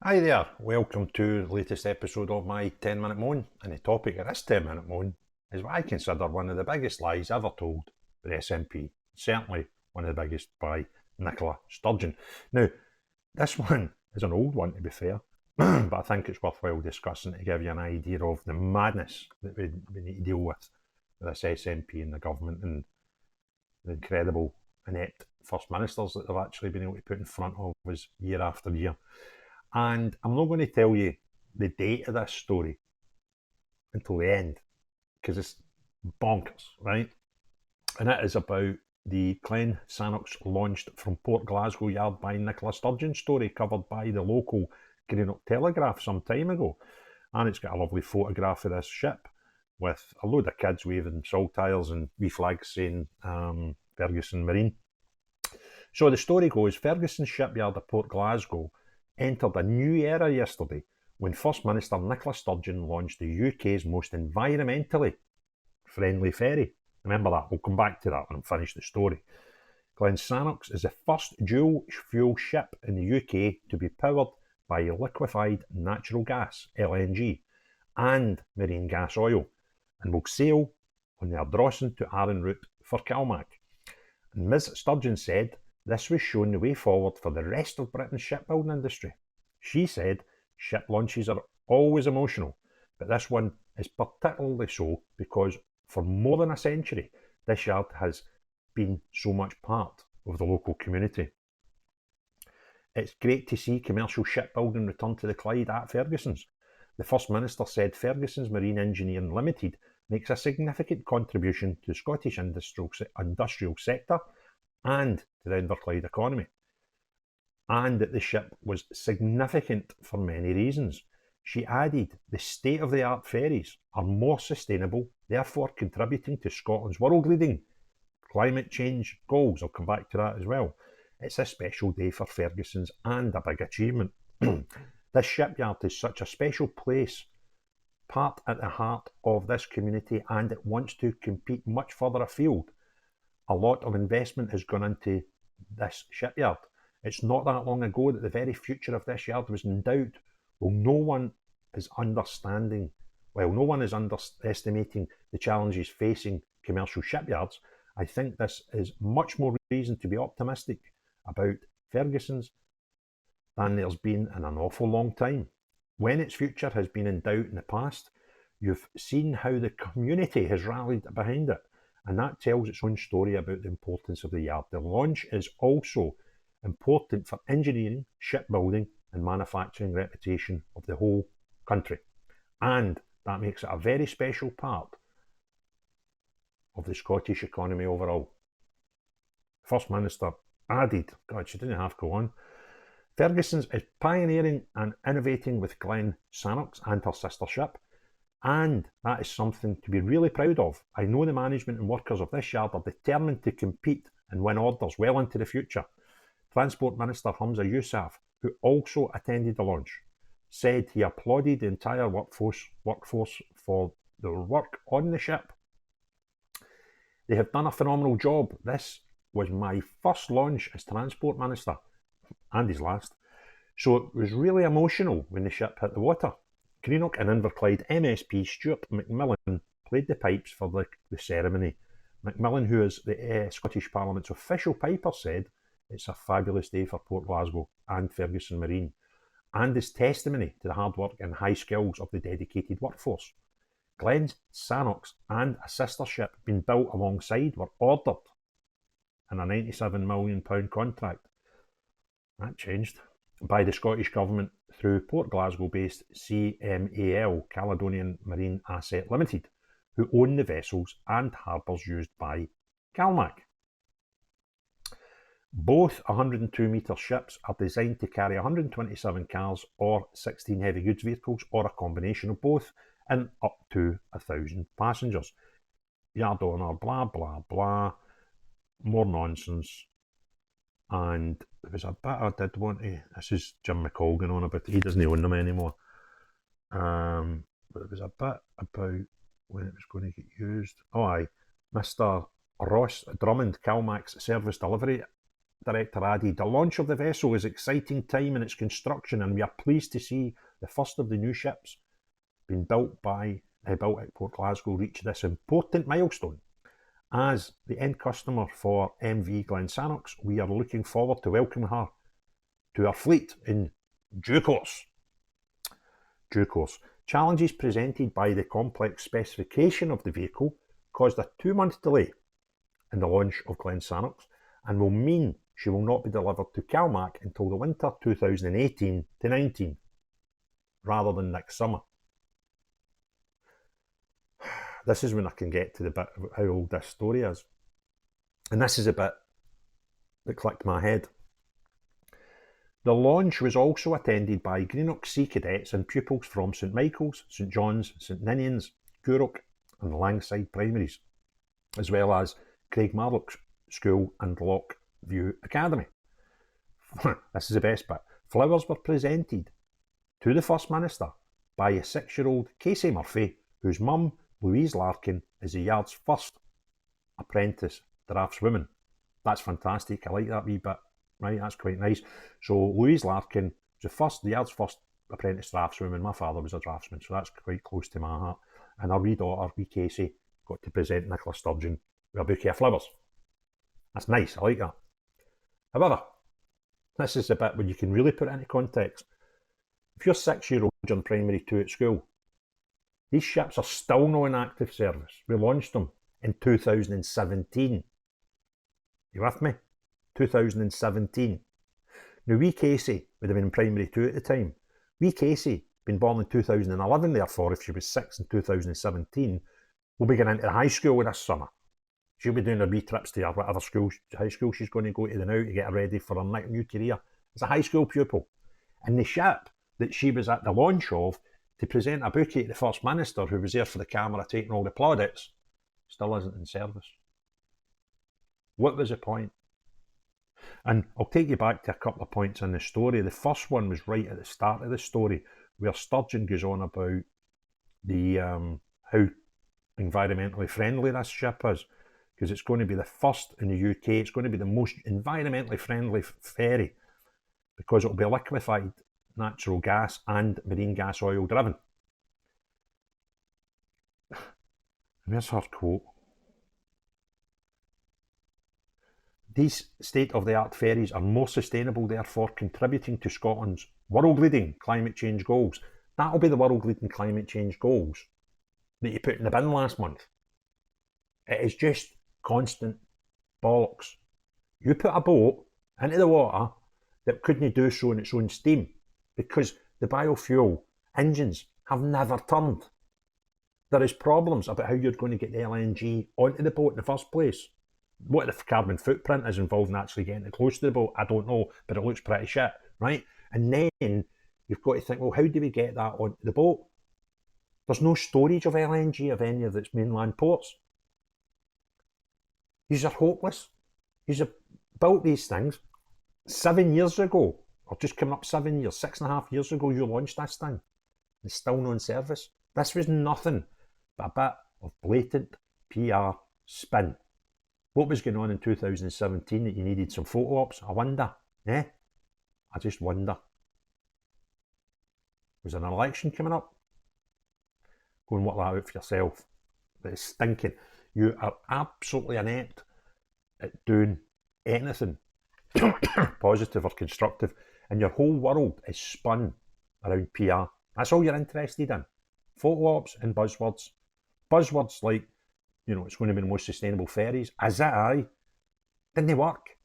Hi there, welcome to the latest episode of my 10-minute moan, and the topic of this 10-minute moan is what I consider one of the biggest lies ever told by the SNP, certainly one of the biggest by Nicola Sturgeon. Now, this one is an old one to be fair, but I think it's worthwhile discussing to give you an idea of the madness that we need to deal with this SNP and the government and the incredible inept First Ministers that they've actually been able to put in front of us year after year. And I'm not going to tell you the date of this story until the end because it's bonkers, right? And it is about the Glen Sannox launched from Port Glasgow yard by Nicola Sturgeon story covered by the local Greenock Telegraph some time ago. And it's got a lovely photograph of this ship with a load of kids waving saltires and wee flags saying Ferguson Marine. So the story goes, Ferguson's shipyard at Port Glasgow entered a new era yesterday when First Minister Nicola Sturgeon launched the UK's most environmentally friendly ferry. Remember that, we'll come back to that when I finish the story. Glen Sannox is the first dual fuel ship in the UK to be powered by liquefied natural gas, LNG, and marine gas oil, and will sail on the Ardrossan to Arran route for Calmac. And Ms Sturgeon said this was showing the way forward for the rest of Britain's shipbuilding industry. She said ship launches are always emotional, but this one is particularly so because for more than a century, this yard has been so much part of the local community. It's great to see commercial shipbuilding return to the Clyde at Ferguson's. The First Minister said Ferguson's Marine Engineering Limited makes a significant contribution to the Scottish industrial sector and to the Inverclyde economy, and that the ship was significant for many reasons. She added, the state-of-the-art ferries are more sustainable, therefore contributing to Scotland's world-leading climate change goals. I'll come back to that as well. It's a special day for Ferguson's and a big achievement. This shipyard is such a special place, part at the heart of this community, and it wants to compete much further afield. A lot of investment has gone into this shipyard. It's not that long ago that the very future of this yard was in doubt. Well, no one is underestimating the challenges facing commercial shipyards. I think this is much more reason to be optimistic about Ferguson's than there's been in an awful long time. When its future has been in doubt in the past, you've seen how the community has rallied behind it, and that tells its own story about the importance of the yard. The launch is also important for engineering, shipbuilding, and manufacturing reputation of the whole country, and that makes it a very special part of the Scottish economy overall. First Minister added, God, she didn't have to go on, Ferguson's is pioneering and innovating with Glen Sannox and her sister ship, and that is something to be really proud of. I know the management and workers of this yard are determined to compete and win orders well into the future. Transport Minister Humza Yousaf, who also attended the launch, said he applauded the entire workforce for their work on the ship. They have done a phenomenal job. This was my first launch as Transport Minister, and his last, so it was really emotional when the ship hit the water. Greenock and Inverclyde MSP Stuart McMillan played the pipes for the ceremony. McMillan, who is the Scottish Parliament's official piper, said it's a fabulous day for Port Glasgow and Ferguson Marine, and is testimony to the hard work and high skills of the dedicated workforce. Glen Sannox and a sister ship being built alongside were ordered in a £97 million contract. That changed. By the Scottish Government through Port Glasgow-based CMAL, Caledonian Marine Asset Limited, who own the vessels and harbours used by Calmac. Both 102-metre ships are designed to carry 127 cars or 16 heavy goods vehicles, or a combination of both, and up to 1,000 passengers. Yard owner, blah, blah, blah, more nonsense. And there was a bit I did want to, this is Jim McCall going on about, he doesn't own them anymore. But there was a bit about when it was going to get used. Oh aye, Mr. Ross Drummond, Calmac's service delivery director added, "The launch of the vessel is an exciting time in its construction, and we are pleased to see the first of the new ships being built at Port Glasgow reach this important milestone. As the end customer for MV Glensannox, we are looking forward to welcoming her to our fleet in due course." Due course. Challenges presented by the complex specification of the vehicle caused a 2-month delay in the launch of Glensannox and will mean she will not be delivered to Calmac until the winter 2018-19, rather than next summer. This is when I can get to the bit about how old this story is. And this is a bit that clicked my head. The launch was also attended by Greenock Sea Cadets and pupils from St Michael's, St John's, St Ninians, Gourock and the Langside Primaries, as well as Craig Marlock's School and Lockview Academy. This is the best bit. Flowers were presented to the First Minister by a 6-year-old Casey Murphy, whose mum, Louise Larkin, is the Yard's first apprentice draftswoman. That's fantastic. I like that wee bit. Right, that's quite nice. So Louise Larkin was the Yard's first apprentice draftswoman. My father was a draftsman, so that's quite close to my heart. And our wee daughter, wee Casey, got to present Nicola Sturgeon with a bouquet of flowers. That's nice, I like that. However, this is the bit when you can really put it into context. If you're 6-year-old in primary 2 at school, these ships are still not in active service. We launched them in 2017. You with me? 2017. Now, wee Casey would have been in primary 2 at the time. Wee Casey, been born in 2011, therefore, if she was 6 in 2017, will be going into high school this summer. She'll be doing her wee trips to her whatever high school she's going to go to now to get her ready for her new career as a high school pupil. And the ship that she was at the launch of to present a bouquet to the First Minister, who was there for the camera taking all the plaudits, still isn't in service. What was the point? And I'll take you back to a couple of points in the story. The first one was right at the start of the story, where Sturgeon goes on about the how environmentally friendly this ship is, because it's going to be the first in the UK. It's going to be the most environmentally friendly ferry, because it will be liquefied natural gas and marine gas oil driven. Where's her quote? These state-of-the-art ferries are more sustainable, therefore contributing to Scotland's world-leading climate change goals. That'll be the world-leading climate change goals that you put in the bin last month. It is just constant bollocks. You put a boat into the water that couldn't do so in its own steam because the biofuel engines have never turned. There is problems about how you're going to get the LNG onto the boat in the first place. What the carbon footprint is involved in actually getting it close to the boat, I don't know, but it looks pretty shit, right? And then you've got to think, well, how do we get that onto the boat? There's no storage of LNG of any of its mainland ports. These are hopeless. These have built these things 7 years ago, or just coming up 7 years, 6.5 years ago, you launched this thing. It's still not in service. This was nothing but a bit of blatant PR spin. What was going on in 2017 that you needed some photo ops? I wonder. I just wonder. Was there an election coming up? Go and work that out for yourself. But it's stinking. You are absolutely inept at doing anything positive or constructive, and your whole world is spun around PR. That's all you're interested in. Photo ops and buzzwords. Buzzwords like, it's going to be the most sustainable ferries. Is that aye? Didn't they work?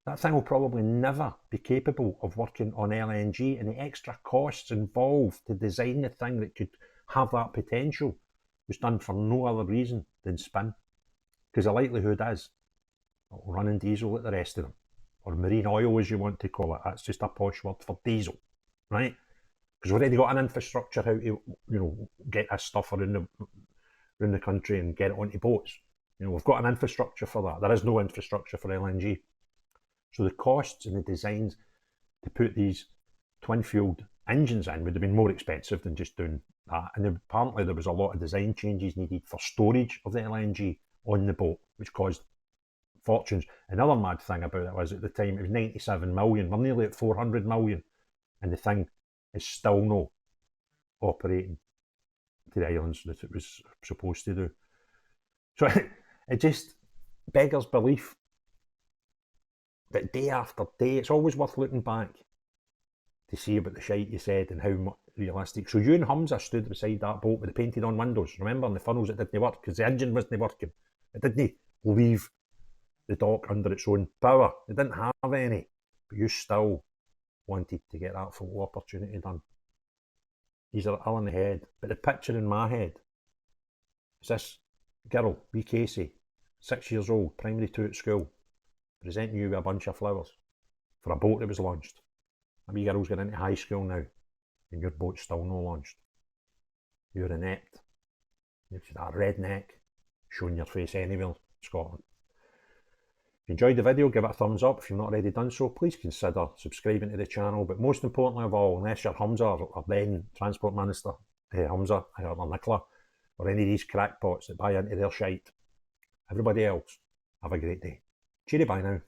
That thing will probably never be capable of working on LNG, and the extra costs involved to design the thing that could have that potential was done for no other reason than spin. Because the likelihood is it'll run in diesel like the rest of them, or marine oil as you want to call it. That's just a posh word for diesel, right? Because we've already got an infrastructure how to get this stuff around the country and get it onto boats. We've got an infrastructure for that. There is no infrastructure for LNG. So the costs and the designs to put these twin-fueled engines in would have been more expensive than just doing that. And apparently there was a lot of design changes needed for storage of the LNG on the boat, which caused fortunes. Another mad thing about it was at the time it was 97 million. We're nearly at 400 million, and the thing is still not operating to the islands that it was supposed to do. So it just beggars belief that day after day, it's always worth looking back to see about the shite you said and how realistic. So you and Humza stood beside that boat with the painted on windows, remember, and the funnels that didn't work because the engine wasn't working. It didn't leave the dock under its own power. It didn't have any, but you still wanted to get that photo opportunity done. These are all in the head, but the picture in my head is this girl, wee Casey, 6 years old, primary 2 at school, presenting you with a bunch of flowers for a boat that was launched. A wee girl's getting into high school now, and your boat's still not launched. You're inept. You've got a redneck showing your face anywhere in Scotland. If you enjoyed the video, give it a thumbs up. If you've not already done so, please consider subscribing to the channel. But most importantly of all, unless you're Humza or then Transport Minister Humza or Nicola, or any of these crackpots that buy into their shite, everybody else, have a great day. Cheery bye now.